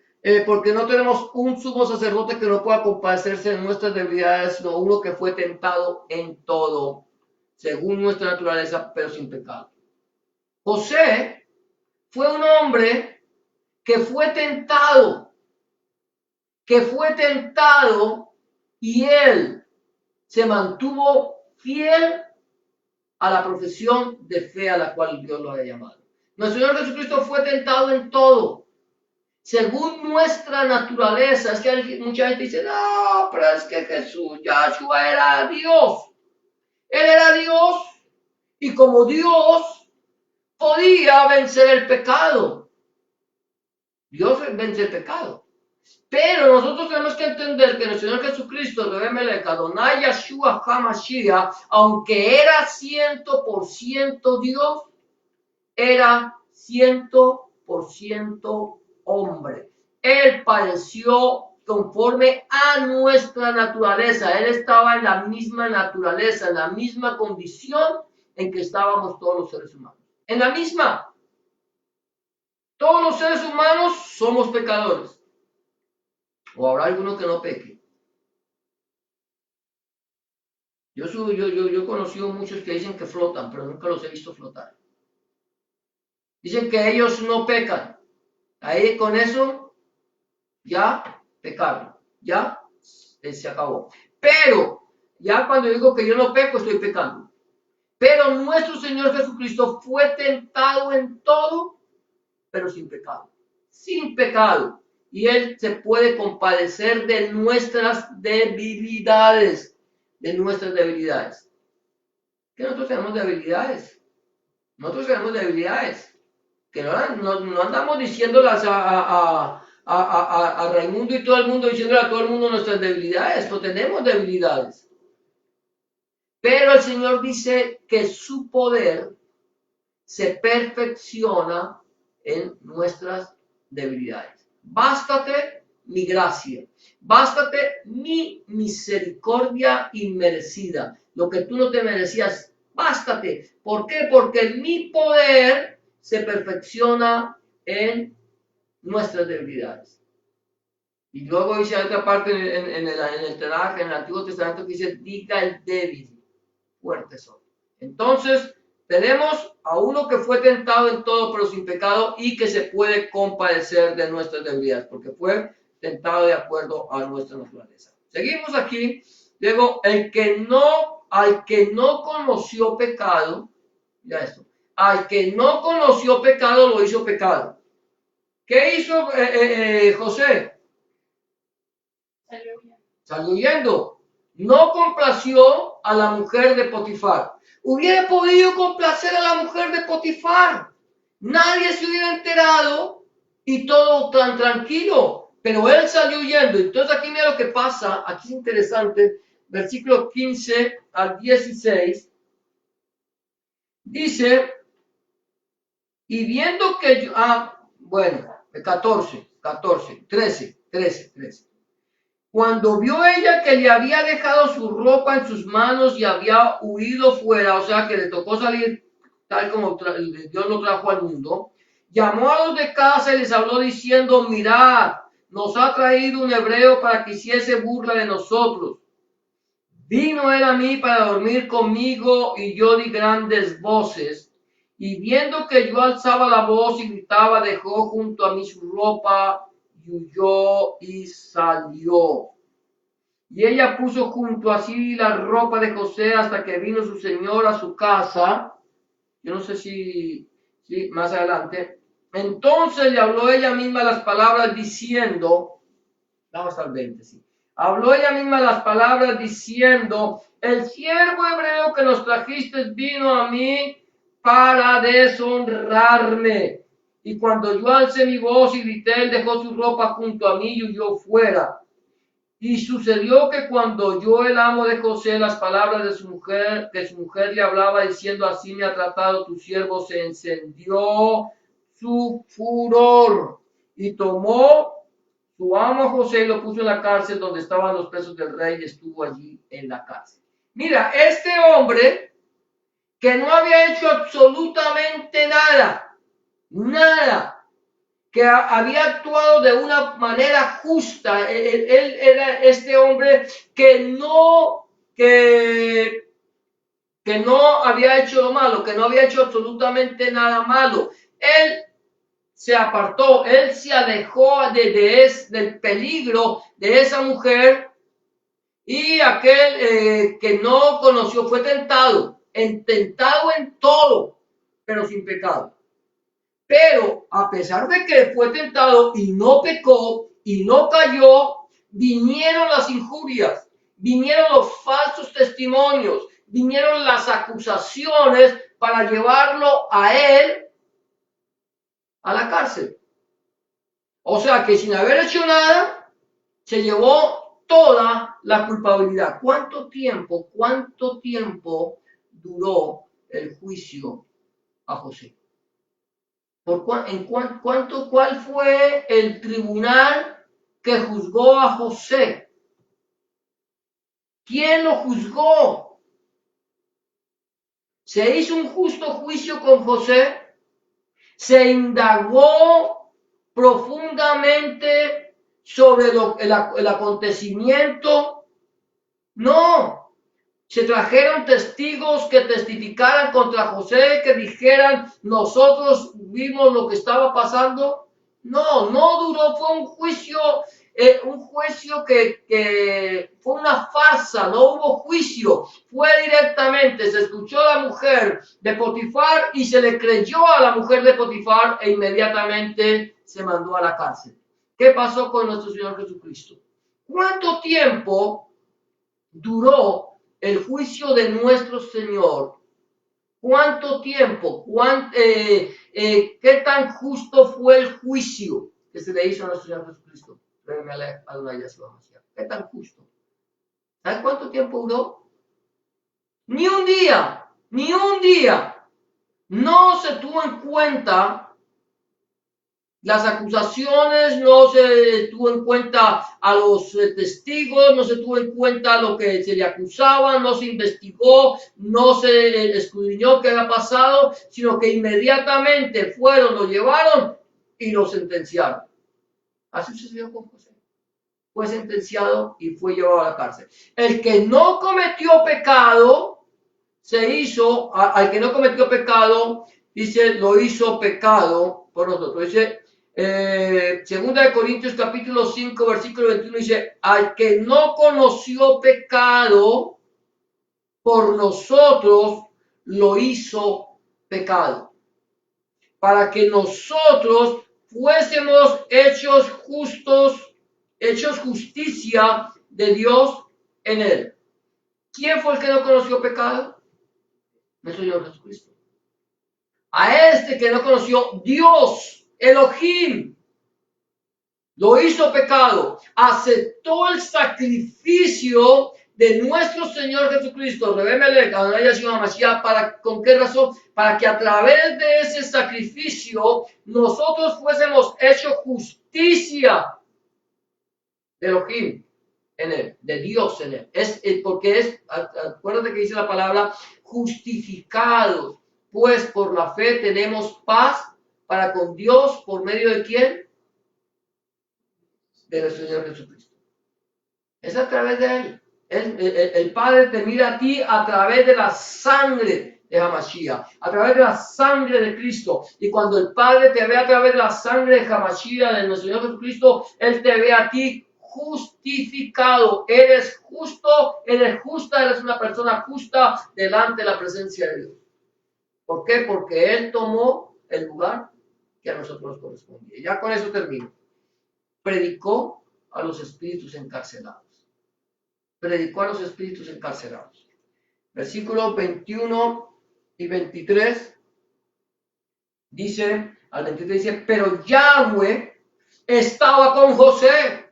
porque no tenemos un sumo sacerdote que no pueda compadecerse de nuestras debilidades, sino uno que fue tentado en todo, según nuestra naturaleza, pero sin pecado. José fue un hombre que fue tentado y él se mantuvo fiel a la profesión de fe a la cual Dios lo había llamado. Nuestro Señor Jesucristo fue tentado en todo, según nuestra naturaleza. Es que mucha gente dice, no, pero es que Jesús, Yahshua era Dios. Él era Dios y como Dios podía vencer el pecado. Dios vence el pecado. Pero nosotros tenemos que entender que nuestro Señor Jesucristo, Rebemelech, Adonai Yahshua HaMashiach, aunque era 100% Dios, era 100% hombre. Él padeció conforme a nuestra naturaleza. Él estaba en la misma naturaleza, en la misma condición en que estábamos todos los seres humanos. En la misma. Todos los seres humanos somos pecadores. ¿O habrá alguno que no peque? Yo he conocido muchos que dicen que flotan, pero nunca los he visto flotar. Dicen que ellos no pecan. Ahí con eso ya pecaron. Ya se acabó. Pero ya cuando digo que yo no peco, estoy pecando. Pero nuestro Señor Jesucristo fue tentado en todo, pero sin pecado. Sin pecado. Y Él se puede compadecer de nuestras debilidades. De nuestras debilidades. Que nosotros tenemos debilidades. Nosotros tenemos debilidades. Que no andamos diciéndolas a Raimundo y todo el mundo, diciéndole a todo el mundo nuestras debilidades. No tenemos debilidades. Pero el Señor dice que su poder se perfecciona en nuestras debilidades. Bástate mi gracia, bástate mi misericordia inmerecida. Lo que tú no te merecías, bástate. ¿Por qué? Porque mi poder se perfecciona en nuestras debilidades. Y luego dice otra parte en el Tanaj, en el Antiguo Testamento, que dice, diga el débil, fuerte soy. Entonces, tenemos a uno que fue tentado en todo, pero sin pecado, y que se puede compadecer de nuestras debilidades, porque fue tentado de acuerdo a nuestra naturaleza. Seguimos aquí. Luego, al que no conoció pecado, ya esto, al que no conoció pecado lo hizo pecado. ¿Qué hizo José? Salió huyendo. No complació a la mujer de Potifar. Hubiera podido complacer a la mujer de Potifar. Nadie se hubiera enterado y todo tan tranquilo. Pero él salió huyendo. Entonces aquí mira lo que pasa. Aquí es interesante. Versículo 15 al 16. Dice, y viendo que yo, bueno, 14, 13. Cuando vio ella que le había dejado su ropa en sus manos y había huido fuera, o sea que le tocó salir tal como Dios lo trajo al mundo, llamó a los de casa y les habló diciendo, mirad, nos ha traído un hebreo para que hiciese burla de nosotros. Vino él a mí para dormir conmigo y yo di grandes voces. Y viendo que yo alzaba la voz y gritaba, dejó junto a mí su ropa y huyó y salió. Y ella puso junto a sí la ropa de José hasta que vino su señor a su casa. Yo no sé si más adelante. Entonces le habló ella misma las palabras diciendo, vamos al 20, sí. Habló ella misma las palabras diciendo, el siervo hebreo que nos trajiste vino a mí para deshonrarme. Y cuando yo alcé mi voz y grité, él dejó su ropa junto a mí y huyó fuera. Y sucedió que cuando oyó el amo de José las palabras de su mujer, que su mujer le hablaba diciendo, así me ha tratado tu siervo, se encendió su furor y tomó su amo a José y lo puso en la cárcel donde estaban los presos del rey y estuvo allí en la cárcel. Mira, este hombre que no había hecho absolutamente nada, que había actuado de una manera justa. Él era este hombre que no había hecho lo malo, que no había hecho absolutamente nada malo. Él se apartó, él se alejó del peligro de esa mujer y aquel que no conoció fue tentado en todo, pero sin pecado. Pero a pesar de que fue tentado y no pecó y no cayó, vinieron las injurias, vinieron los falsos testimonios, vinieron las acusaciones para llevarlo a él a la cárcel. O sea que sin haber hecho nada, se llevó toda la culpabilidad. ¿Cuánto tiempo duró el juicio a José? ¿Cuál fue el tribunal que juzgó a José? ¿Quién lo juzgó? ¿Se hizo un justo juicio con José? ¿Se indagó profundamente sobre el acontecimiento? No. Se trajeron testigos que testificaran contra José, que dijeran, nosotros vimos lo que estaba pasando. No duró, fue un juicio que fue una farsa, no hubo juicio, fue directamente, se escuchó a la mujer de Potifar y se le creyó a la mujer de Potifar e inmediatamente se mandó a la cárcel. ¿Qué pasó con nuestro Señor Jesucristo? ¿Cuánto tiempo duró el juicio de nuestro Señor? ¿Cuánto tiempo? ¿Qué tan justo fue el juicio que se le hizo a nuestro Señor Jesucristo? ¿Qué tan justo? ¿Sabes cuánto tiempo duró? Ni un día. No se tuvo en cuenta las acusaciones, no se tuvo en cuenta a los testigos, no se tuvo en cuenta lo que se le acusaba, no se investigó, no se escudriñó qué había pasado, sino que inmediatamente fueron, lo llevaron y lo sentenciaron. Así sucedió con José. fue sentenciado y fue llevado a la cárcel. El que no cometió pecado, al que no cometió pecado, dice, lo hizo pecado por nosotros. Dice, segunda de Corintios capítulo 5, versículo 21, dice, al que no conoció pecado, por nosotros lo hizo pecado, para que nosotros fuésemos hechos justos, hechos justicia de Dios en él. ¿Quién fue el que no conoció pecado? Nuestro Señor Jesucristo. A este que no conoció Dios, Elohim, lo hizo pecado, aceptó el sacrificio de nuestro Señor Jesucristo, ¿con qué razón? Para que a través de ese sacrificio nosotros fuésemos hechos justicia de Elohim en él, de Dios en él. Porque acuérdate que dice la palabra justificados, pues por la fe tenemos paz para con Dios, ¿por medio de quién? De nuestro Señor Jesucristo. Es a través de él. El Padre te mira a ti a través de la sangre de Hamashiach, a través de la sangre de Cristo. Y cuando el Padre te ve a través de la sangre de Hamashiach, de nuestro Señor Jesucristo, Él te ve a ti justificado. Eres justo, eres justa, eres una persona justa delante de la presencia de Dios. ¿Por qué? Porque Él tomó el lugar que a nosotros nos correspondía. Ya con eso termino. Predicó a los espíritus encarcelados. Predicó a los espíritus encarcelados. Versículos 21 y 23 dice, al 23 dice, pero Yahweh estaba con José.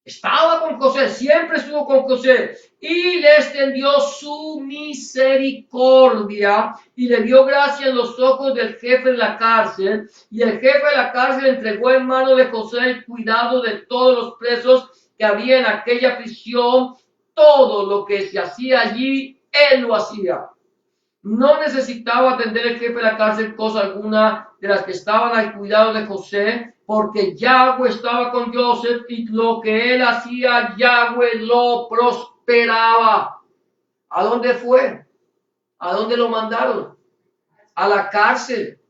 Estaba con José, siempre estuvo con José y le extendió su misericordia y le dio gracia en los ojos del jefe de la cárcel. Y el jefe de la cárcel entregó en mano de José el cuidado de todos los presos que había en aquella prisión. Todo lo que se hacía allí, él lo hacía. No necesitaba atender el jefe de la cárcel cosa alguna de las que estaban al cuidado de José, porque Yahweh estaba con Joseph y lo que él hacía, Yahweh lo prosperaba. ¿A dónde fue? ¿A dónde lo mandaron? A la cárcel.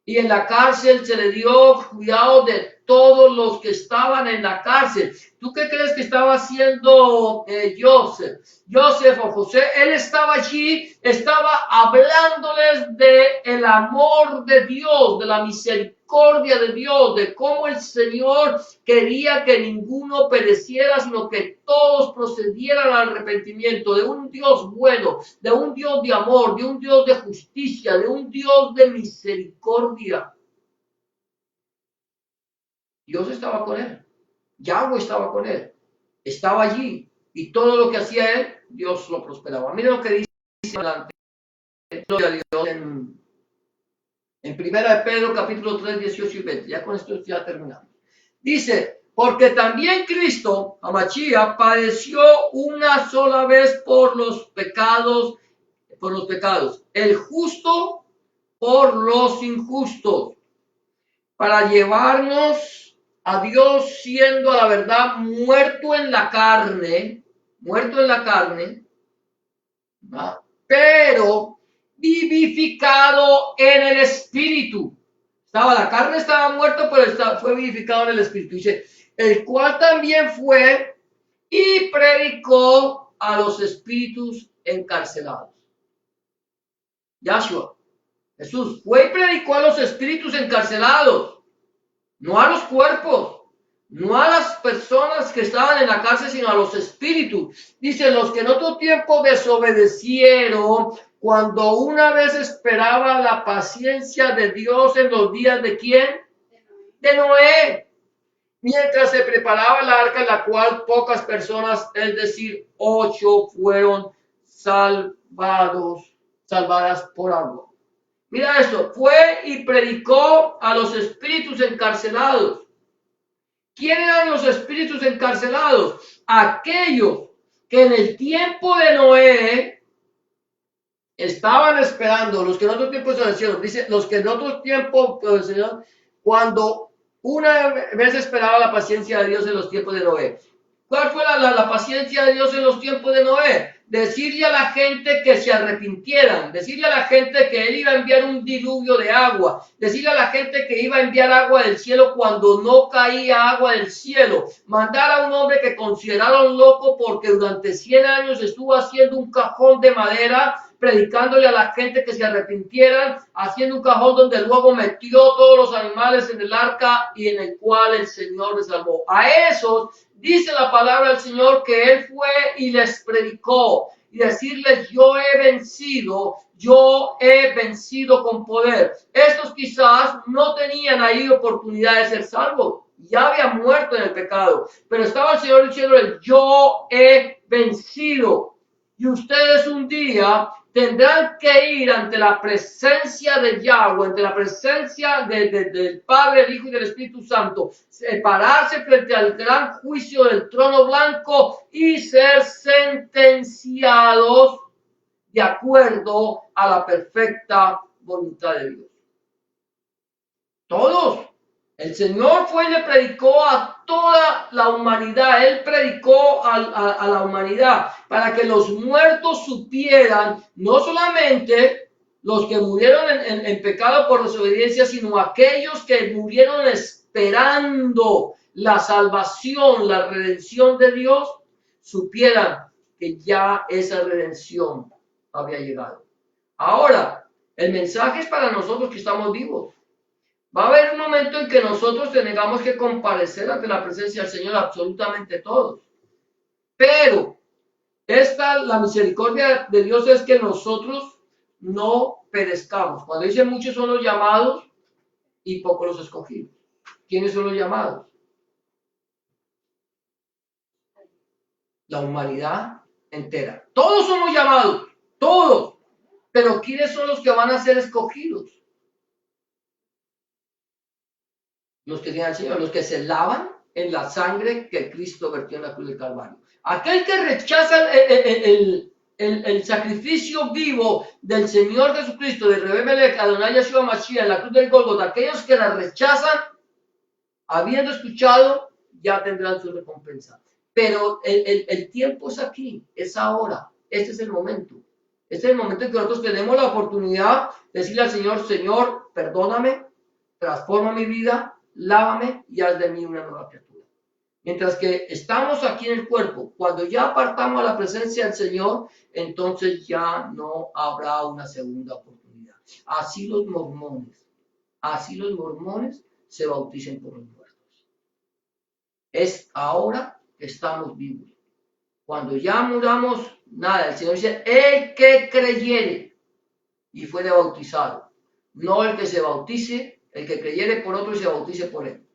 Y en la cárcel se le dio cuidado de todos los que estaban en la cárcel. ¿Tú qué crees que estaba haciendo Joseph? Joseph o José, él estaba allí, estaba hablándoles de el amor de Dios, de la misericordia de Dios, de cómo el Señor quería que ninguno pereciera, sino que todos procedieran al arrepentimiento, de un Dios bueno, de un Dios de amor, de un Dios de justicia, de un Dios de misericordia. Dios estaba con él, Yahweh estaba con él, estaba allí, y todo lo que hacía él, Dios lo prosperaba. Mira lo que dice adelante en Primera de Pedro, capítulo 3, 18 y 20. Ya con esto ya terminamos. Dice, porque también Cristo, Hamashiach, padeció una sola vez por los pecados, el justo por los injustos, para llevarnos a Dios, siendo a la verdad muerto en la carne, ¿va? Pero vivificado en el espíritu. La carne estaba muerta, pero fue vivificado en el espíritu. Dice, el cual también fue y predicó a los espíritus encarcelados. Yahshua, Jesús, fue y predicó a los espíritus encarcelados, no a los cuerpos, no a las personas que estaban en la cárcel, sino a los espíritus. Dice, los que en otro tiempo desobedecieron, cuando una vez esperaba la paciencia de Dios en los días de ¿quién? De Noé. Mientras se preparaba el arca, en la cual pocas personas, es decir, 8, fueron salvadas por agua. Mira esto, fue y predicó a los espíritus encarcelados. ¿Quién eran los espíritus encarcelados? Aquellos que en el tiempo de Noé estaban esperando, los que en otro tiempo se decían, dice, los que en otro tiempo, cuando Una vez esperaba la paciencia de Dios en los tiempos de Noé. ¿Cuál fue la paciencia de Dios en los tiempos de Noé? Decirle a la gente que se arrepintieran, decirle a la gente que él iba a enviar un diluvio de agua, decirle a la gente que iba a enviar agua del cielo cuando no caía agua del cielo, mandar a un hombre que consideraron loco porque durante 100 años estuvo haciendo un cajón de madera, predicándole a la gente que se arrepintieran, haciendo un cajón donde luego metió todos los animales en el arca y en el cual el Señor les salvó. A esos dice la palabra del Señor que Él fue y les predicó y decirles, yo he vencido con poder. Estos quizás no tenían ahí oportunidad de ser salvos, ya habían muerto en el pecado, pero estaba el Señor diciéndoles, yo he vencido. Y ustedes un día tendrán que ir ante la presencia de Yahweh, ante la presencia del Padre, del Hijo y del Espíritu Santo, separarse frente al gran juicio del trono blanco y ser sentenciados de acuerdo a la perfecta voluntad de Dios. Todos. El Señor fue y le predicó a toda la humanidad. Él predicó a la humanidad para que los muertos supieran, no solamente los que murieron en pecado por desobediencia, sino aquellos que murieron esperando la salvación, la redención de Dios, supieran que ya esa redención había llegado. Ahora, el mensaje es para nosotros que estamos vivos. Va a haber un momento en que nosotros tengamos que comparecer ante la presencia del Señor, absolutamente todos. Pero la misericordia de Dios es que nosotros no perezcamos. Cuando dice muchos son los llamados y pocos los escogidos. ¿Quiénes son los llamados? La humanidad entera. Todos somos llamados, todos. Pero ¿quiénes son los que van a ser escogidos? Los que tienen al Señor, los que se lavan en la sangre que Cristo vertió en la cruz del Calvario. Aquel que rechaza el sacrificio vivo del Señor Jesucristo, de Rebbe Melech, Adonai Yeshua Mashiach, en la cruz del Gólgota, aquellos que la rechazan, habiendo escuchado, ya tendrán su recompensa. Pero el tiempo es aquí, es ahora, este es el momento. Este es el momento en que nosotros tenemos la oportunidad de decirle al Señor, Señor, perdóname, transforma mi vida, lávame y haz de mí una nueva criatura. Mientras que estamos aquí en el cuerpo, cuando ya apartamos a la presencia del Señor, entonces ya no habrá una segunda oportunidad. Así los mormones se bauticen por los muertos. Es ahora que estamos vivos. Cuando ya muramos, nada, el Señor dice, el que creyere y fuere bautizado, no el que se bautice, el que creyere por otro y se bautice por él.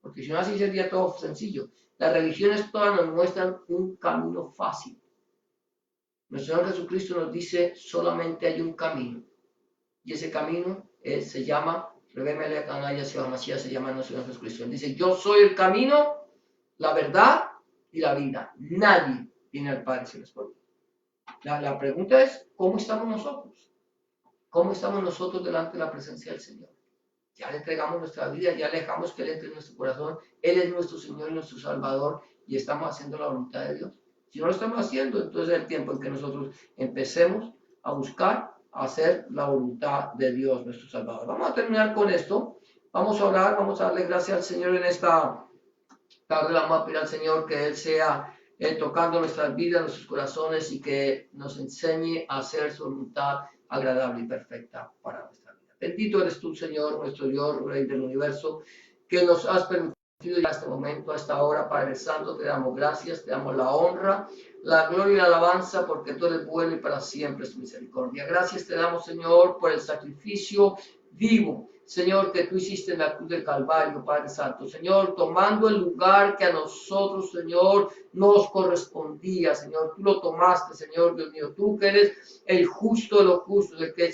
Porque si no, así sería todo sencillo. Las religiones todas nos muestran un camino fácil. Nuestro Señor Jesucristo nos dice, solamente hay un camino. Y ese camino se llama, se llama nuestro Señor Jesucristo. Él dice, yo soy el camino, la verdad y la vida. Nadie viene al Padre sin por mí. La pregunta es, ¿cómo estamos nosotros? ¿Cómo estamos nosotros delante de la presencia del Señor? Ya le entregamos nuestra vida, ya le dejamos que Él entre en nuestro corazón. Él es nuestro Señor y nuestro Salvador y estamos haciendo la voluntad de Dios. Si no lo estamos haciendo, entonces es el tiempo en que nosotros empecemos a buscar hacer la voluntad de Dios, nuestro Salvador. Vamos a terminar con esto. Vamos a orar, vamos a darle gracias al Señor en esta tarde. Vamos a pedir al Señor que Él sea tocando nuestras vidas, nuestros corazones y que nos enseñe a hacer su voluntad agradable y perfecta para nuestra vida. Bendito eres tú, Señor, nuestro Dios, Rey del universo, que nos has permitido llegar a este momento, a esta hora, Padre Santo. Te damos gracias, te damos la honra, la gloria y la alabanza, porque tú eres bueno y para siempre es tu misericordia. Gracias te damos, Señor, por el sacrificio vivo, Señor, que tú hiciste en la cruz del Calvario, Padre Santo. Señor, tomando el lugar que a nosotros, Señor, nos correspondía, Señor. Tú lo tomaste, Señor, Dios mío. Tú que eres el justo de los justos, el que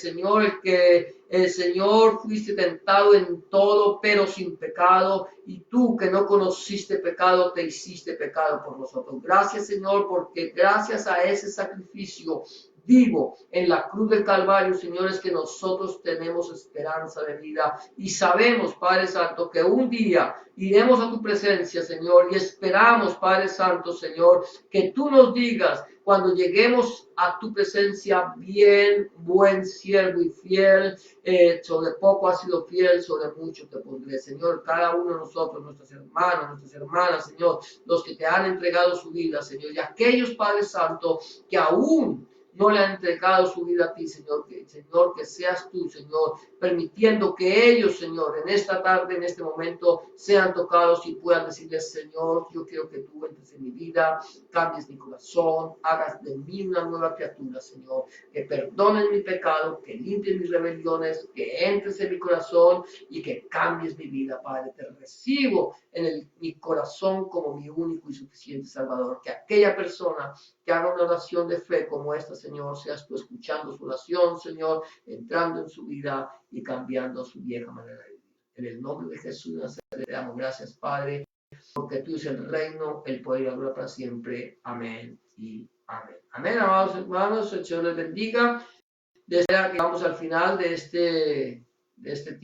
el Señor fuiste tentado en todo, pero sin pecado. Y tú que no conociste pecado, te hiciste pecado por nosotros. Gracias, Señor, porque gracias a ese sacrificio vivo en la cruz del Calvario, Señor, es que nosotros tenemos esperanza de vida y sabemos, Padre Santo, que un día iremos a tu presencia, Señor, y esperamos, Padre Santo, Señor, que tú nos digas cuando lleguemos a tu presencia, bien, buen siervo y fiel, sobre poco has sido fiel, sobre mucho te pondré. Señor, cada uno de nosotros, nuestras hermanas, Señor, los que te han entregado su vida, Señor, y aquellos, Padre Santo, que aún no le han entregado su vida a ti, Señor, que seas tú, Señor, permitiendo que ellos, Señor, en esta tarde, en este momento, sean tocados y puedan decirles, Señor, yo quiero que tú entres en mi vida, cambies mi corazón, hagas de mí una nueva criatura, Señor, que perdones mi pecado, que limpies mis rebeliones, que entres en mi corazón y que cambies mi vida, Padre. Te recibo en mi corazón como mi único y suficiente Salvador. Que aquella persona que haga una oración de fe como esta, Señor, seas tú escuchando su oración, Señor, entrando en su vida y cambiando su vieja manera de vivir. En el nombre de Jesús de Nazaret, te damos gracias, Padre, porque tú es el reino, el poder y la gloria para siempre. Amén y amén. Amén, amados hermanos, el Señor les bendiga. Desde aquí vamos al final de este tiempo.